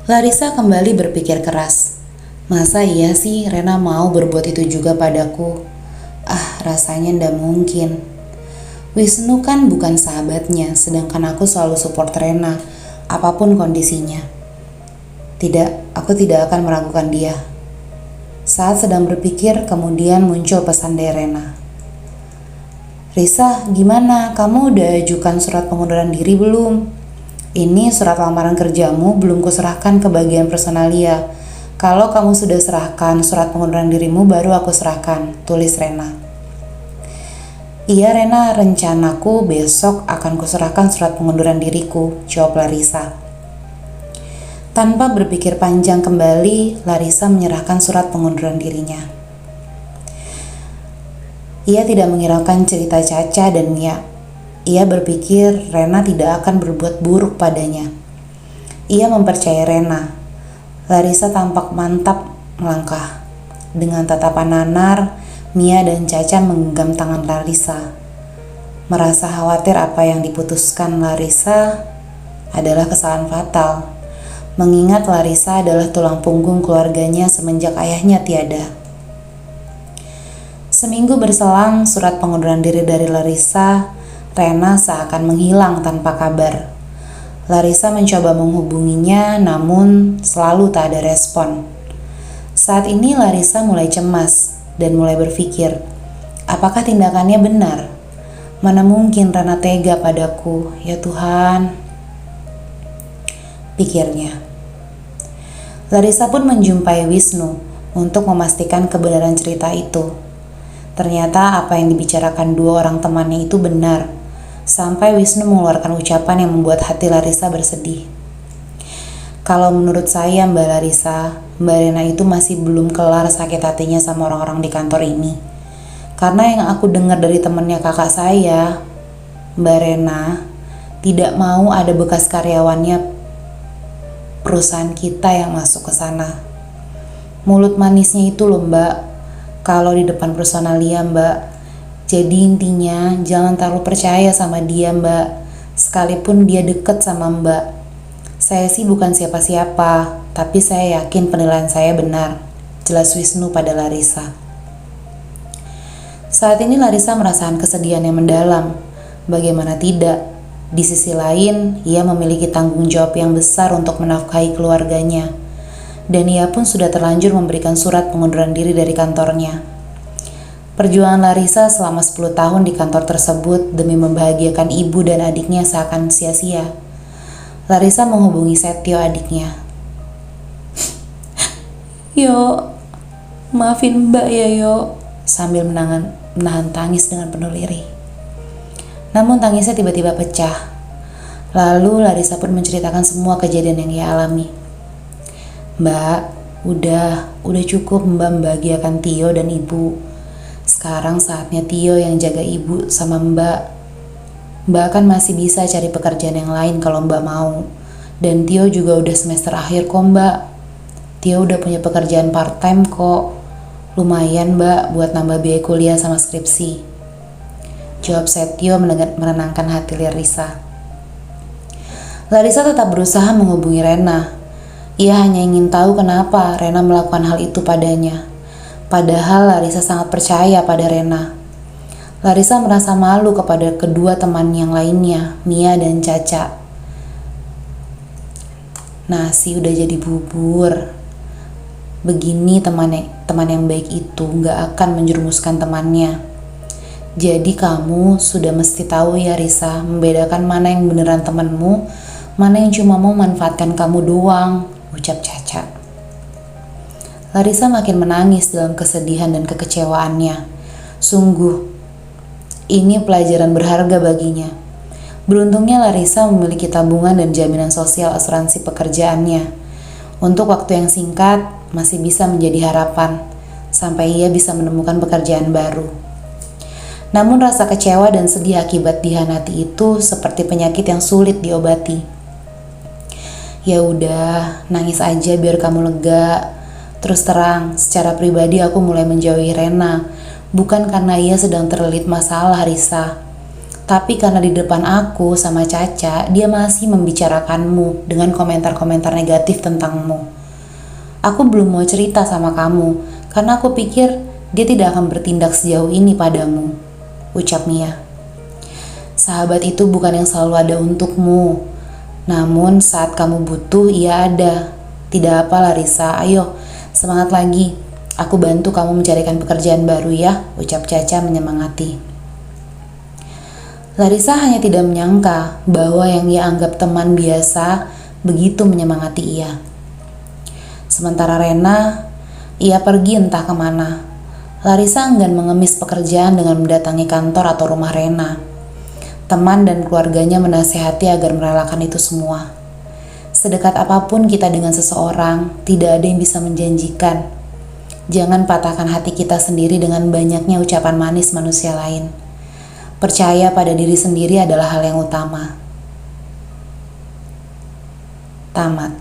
Larissa kembali berpikir keras. Masa iya sih Rena mau berbuat itu juga padaku? Rasanya ndak mungkin. Wisnu kan bukan sahabatnya, sedangkan aku selalu support Rena, apapun kondisinya. Tidak, aku tidak akan meragukan dia. Saat sedang berpikir, kemudian muncul pesan dari Rena. Risa, gimana? Kamu udah ajukan surat pengunduran diri belum? Ini surat lamaran kerjamu belum kuserahkan ke bagian personalia. Kalau kamu sudah serahkan surat pengunduran dirimu baru aku serahkan, tulis Rena. Iya Rena, rencanaku besok akan kuserahkan surat pengunduran diriku, jawab Larissa. Tanpa berpikir panjang kembali, Larissa menyerahkan surat pengunduran dirinya. Ia tidak menghiraukan cerita Caca dan Mia. Ia berpikir Rena tidak akan berbuat buruk padanya. Ia mempercayai Rena. Larissa tampak mantap melangkah. Dengan tatapan nanar, Mia dan Caca menggenggam tangan Larissa. Merasa khawatir apa yang diputuskan Larissa adalah kesalahan fatal. Mengingat Larissa adalah tulang punggung keluarganya semenjak ayahnya tiada. Seminggu berselang, surat pengunduran diri dari Larissa, Rena seakan menghilang tanpa kabar. Larissa mencoba menghubunginya, namun selalu tak ada respon. Saat ini Larissa mulai cemas dan mulai berpikir, apakah tindakannya benar? Mana mungkin Rena tega padaku, ya Tuhan, pikirnya. Larissa pun menjumpai Wisnu untuk memastikan kebenaran cerita itu. Ternyata apa yang dibicarakan dua orang temannya itu benar. Sampai Wisnu mengeluarkan ucapan yang membuat hati Larissa bersedih. Kalau menurut saya Mbak Larissa, Mbak Rena itu masih belum kelar sakit hatinya sama orang-orang di kantor ini. Karena yang aku dengar dari temannya kakak saya, Mbak Rena tidak mau ada bekas karyawannya perusahaan kita yang masuk ke sana. Mulut manisnya itu loh Mbak, kalau di depan personalia Mbak. Jadi intinya jangan terlalu percaya sama dia Mbak, sekalipun dia deket sama Mbak. Saya sih bukan siapa-siapa, tapi saya yakin penilaian saya benar, jelas Wisnu pada Larissa. Saat ini Larissa merasakan kesedihan yang mendalam. Bagaimana tidak? Di sisi lain, ia memiliki tanggung jawab yang besar untuk menafkahi keluarganya. Dan ia pun sudah terlanjur memberikan surat pengunduran diri dari kantornya. Perjuangan Larissa selama 10 tahun di kantor tersebut demi membahagiakan ibu dan adiknya seakan sia-sia. Larissa menghubungi Setio adiknya. Yo, maafin Mbak ya Yo, sambil menahan tangis dengan penuh lirih. Namun tangisnya tiba-tiba pecah. Lalu Larissa pun menceritakan semua kejadian yang ia alami. Mbak, udah cukup Mbak membahagiakan Tio dan ibu. Sekarang saatnya Tio yang jaga ibu sama Mbak. Mbak kan masih bisa cari pekerjaan yang lain kalau Mbak mau. Dan Tio juga udah semester akhir kok Mbak. Tio udah punya pekerjaan part-time kok. Lumayan Mbak buat nambah biaya kuliah sama skripsi, jawab Setio menenangkan hati Larissa. Larissa tetap berusaha menghubungi Rena. Ia hanya ingin tahu kenapa Rena melakukan hal itu padanya. Padahal Larissa sangat percaya pada Rena. Larissa merasa malu kepada kedua teman yang lainnya, Mia dan Caca. Nasi udah jadi bubur. Begini teman yang baik itu gak akan menjerumuskan temannya. Jadi kamu sudah mesti tahu ya Risa, membedakan mana yang beneran temanmu, mana yang cuma mau manfaatkan kamu doang, ucap Caca. Larissa makin menangis dalam kesedihan dan kekecewaannya. Sungguh, ini pelajaran berharga baginya. Beruntungnya Larissa memiliki tabungan dan jaminan sosial asuransi pekerjaannya. Untuk waktu yang singkat, masih bisa menjadi harapan, sampai ia bisa menemukan pekerjaan baru. Namun rasa kecewa dan sedih akibat dihianati itu seperti penyakit yang sulit diobati. Ya udah, nangis aja biar kamu lega. Terus terang, secara pribadi aku mulai menjauhi Rena, bukan karena ia sedang terlilit masalah Risa, Tapi karena di depan aku sama Caca, dia masih membicarakanmu dengan komentar-komentar negatif tentangmu. Aku belum mau cerita sama kamu, karena aku pikir dia tidak akan bertindak sejauh ini padamu, ucap Mia. Sahabat itu bukan yang selalu ada untukmu, namun saat kamu butuh, ia ada. Tidak apa Larissa, ayo semangat lagi. Aku bantu kamu mencarikan pekerjaan baru ya, ucap Caca menyemangati. Larissa hanya tidak menyangka bahwa yang ia anggap teman biasa begitu menyemangati ia. Sementara Rena, ia pergi entah kemana. Larissa enggan mengemis pekerjaan dengan mendatangi kantor atau rumah Rena. Teman dan keluarganya menasihati agar merelakan itu semua. Sedekat apapun kita dengan seseorang, tidak ada yang bisa menjanjikan. Jangan patahkan hati kita sendiri dengan banyaknya ucapan manis manusia lain. Percaya pada diri sendiri adalah hal yang utama. Tamat.